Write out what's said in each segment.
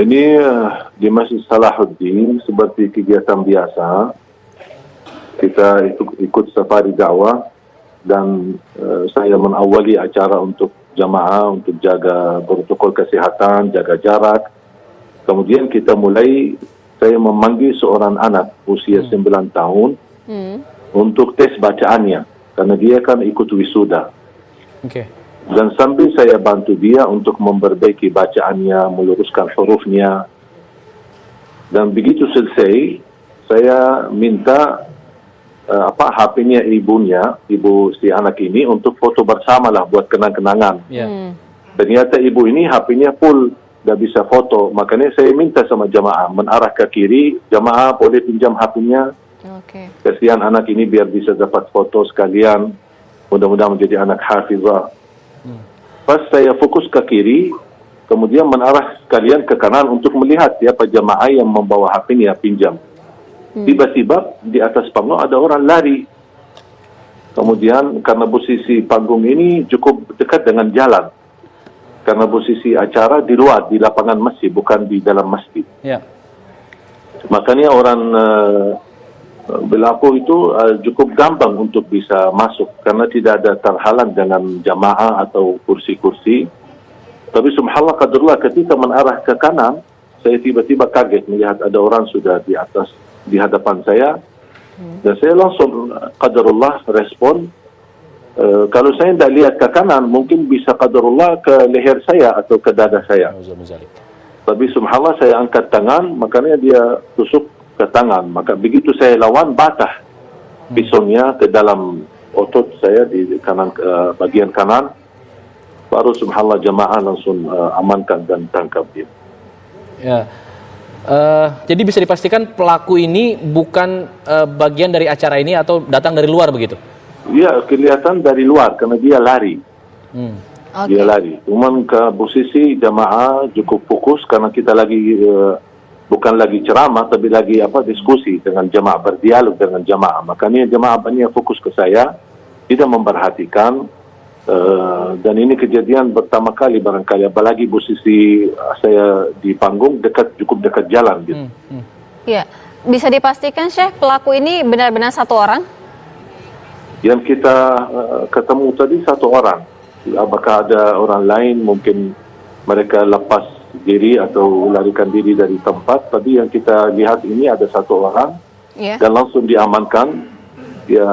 Ini di Masjid Salahuddin seperti kegiatan biasa. Kita ikut safari dakwah dan saya mengawali acara untuk jamaah untuk jaga protokol kesehatan, jaga jarak. Kemudian kita mulai, saya memanggil seorang anak usia 9 tahun untuk tes bacaannya karena dia kan ikut wisuda. Dan sambil saya bantu dia untuk memperbaiki bacaannya, meluruskan hurufnya. Dan begitu selesai, saya minta HP-nya ibu si anak ini untuk foto bersama lah buat kenang-kenangan. Ternyata ibu ini HP-nya full, nggak bisa foto. Makanya saya minta sama jamaah menarah ke kiri, jamaah boleh pinjam HP-nya. Kasihan anak ini biar bisa dapat foto sekalian. Mudah-mudahan menjadi anak hafizah. Pas saya fokus ke kiri, kemudian menarah sekalian ke kanan untuk melihat siapa jamaah yang membawa HP-nya pinjam. Tiba-tiba di atas panggung ada orang lari. Kemudian karena posisi panggung ini cukup dekat dengan jalan. Karena posisi acara di luar, di lapangan masjid, bukan di dalam masjid. Makanya orang Belapo itu cukup gampang untuk bisa masuk karena tidak ada terhalang dengan jamaah atau kursi-kursi. Tapi subhanallah qadarullah ketika menarah ke kanan, saya tiba-tiba kaget melihat ada orang sudah di atas, di hadapan saya. Dan saya langsung qadarullah respon, kalau saya tidak lihat ke kanan mungkin bisa qadarullah ke leher saya atau ke dada saya. Tapi subhanallah saya angkat tangan, makanya dia tusuk ke tangan. Maka begitu saya lawan, batah pisaunya ke dalam otot saya di kanan, bagian kanan. Baru subhanallah jamaah langsung amankan dan tangkap dia. Jadi bisa dipastikan pelaku ini bukan bagian dari acara ini atau datang dari luar begitu? Iya, kelihatan dari luar karena dia lari. Dia lari. Cuman ke posisi jamaah cukup fokus karena kita lagi bukan lagi ceramah, tapi lagi diskusi dengan jamaah, berdialog dengan jamaah. Makanya jamaah banyak fokus ke saya, tidak memperhatikan. Dan ini kejadian pertama kali barangkali, apalagi posisi saya di panggung cukup dekat jalan gitu. Ya, bisa dipastikan Syekh pelaku ini benar-benar satu orang? Yang kita ketemu tadi satu orang. Apakah ada orang lain, mungkin mereka lepas diri atau larikan diri dari tempat. Tapi yang kita lihat ini ada satu orang dan langsung diamankan. Ya,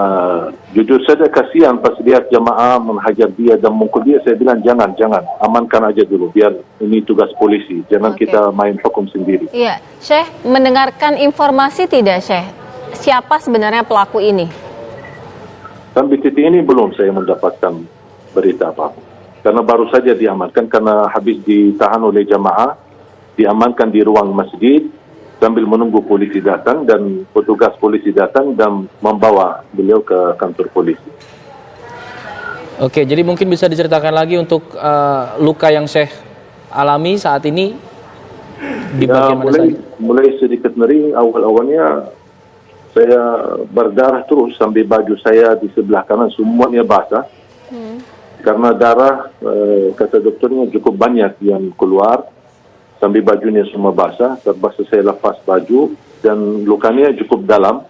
jujur saja kasihan pas lihat jamaah menghajar dia dan mukul dia. Saya bilang jangan, amankan aja dulu biar ini tugas polisi. Jangan kita main hukum sendiri. Iya, Syekh mendengarkan informasi tidak Syekh? Siapa sebenarnya pelaku ini? Sampai titik ini belum saya mendapatkan berita apa-apa. Karena baru saja diamankan karena habis ditahan oleh jamaah, diamankan di ruang masjid sambil menunggu polisi datang dan petugas polisi datang dan membawa beliau ke kantor polisi. Oke, jadi mungkin bisa diceritakan lagi untuk luka yang Syekh alami saat ini di bagian mana saja? Mulai sedikit nyeri, awal-awalnya saya berdarah terus sampai baju saya di sebelah kanan semuanya basah. Karena darah, kata dokternya cukup banyak yang keluar, sampai bajunya semua basah. Terpaksa saya lepas baju dan lukanya cukup dalam.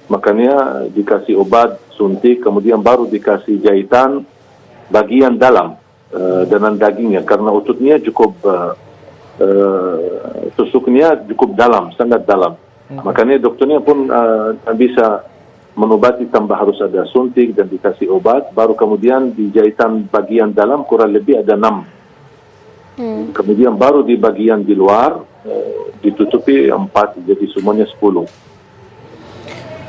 Makanya dikasih obat suntik, kemudian baru dikasih jahitan bagian dalam dengan dagingnya. Karena ototnya cukup, tusuknya cukup dalam, sangat dalam. Makanya dokternya pun bisa menobati tanpa harus ada suntik dan dikasih obat, baru kemudian di jahitan bagian dalam kurang lebih ada 6. Kemudian baru di bagian di luar ditutupi 4, jadi semuanya 10.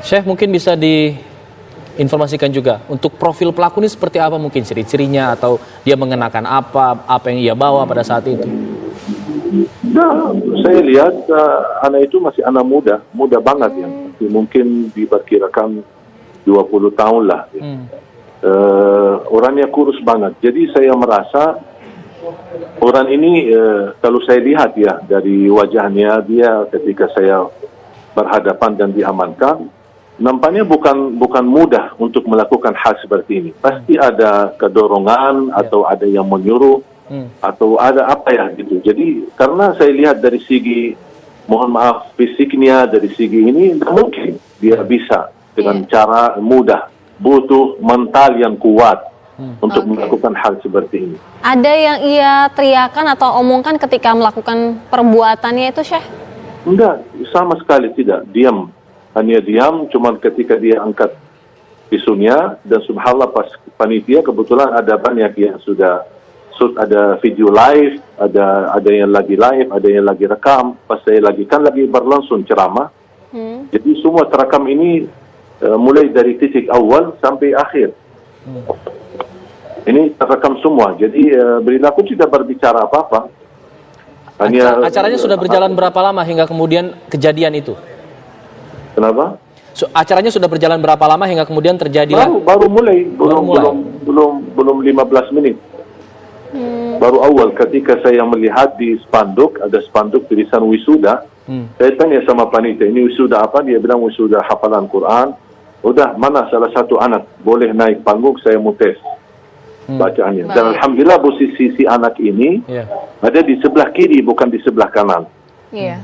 Syekh mungkin bisa diinformasikan juga untuk profil pelaku ini seperti apa, mungkin ciri-cirinya atau dia mengenakan apa yang ia bawa pada saat itu? Nah, saya lihat anak itu masih anak muda banget ya. Mungkin diperkirakan 20 tahun lah. Orangnya kurus banget. Jadi saya merasa orang ini kalau saya lihat ya dari wajahnya dia ketika saya berhadapan dan diamankan, nampaknya bukan mudah untuk melakukan hal seperti ini. Pasti ada kedorongan atau ada yang menyuruh. atau ada apa ya gitu. Jadi karena saya lihat dari segi, mohon maaf, fisiknya, dari segi ini tidak mungkin dia bisa dengan cara mudah. Butuh mental yang kuat untuk melakukan hal seperti ini. Ada yang ia teriakan atau omongkan ketika melakukan perbuatannya itu, Syekh? Enggak, sama sekali tidak. Diam. Hanya diam, cuman ketika dia angkat pisunya, dan subhanallah pas panitia kebetulan ada banyak yang sudah ada video live, ada yang lagi live, ada yang lagi rekam. Pas saya lagi berlangsung ceramah. Jadi semua terekam ini mulai dari titik awal sampai akhir. Ini terekam semua. Jadi beliau tidak berbicara apa-apa. Acaranya sudah berjalan berapa lama hingga kemudian kejadian itu? Kenapa? Acaranya sudah berjalan berapa lama hingga kemudian terjadi? Baru mulai, belum 15 menit. Baru awal ketika saya melihat di spanduk, ada spanduk tulisan wisuda. Saya tanya sama panitia, ini wisuda apa? Dia bilang wisuda hafalan Quran. Udah, mana salah satu anak boleh naik panggung, saya mau tes bacaannya. Dan alhamdulillah posisi si anak ini ada di sebelah kiri, bukan di sebelah kanan. Iya.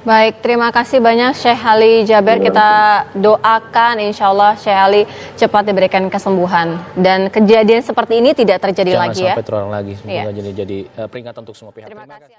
Baik, terima kasih banyak Syekh Ali Jaber. Kita doakan insya Allah Syekh Ali cepat diberikan kesembuhan. Dan kejadian seperti ini tidak terjadi lagi ya. Jangan sampai terulang lagi. Semoga jadi peringatan untuk semua pihak. Terima kasih.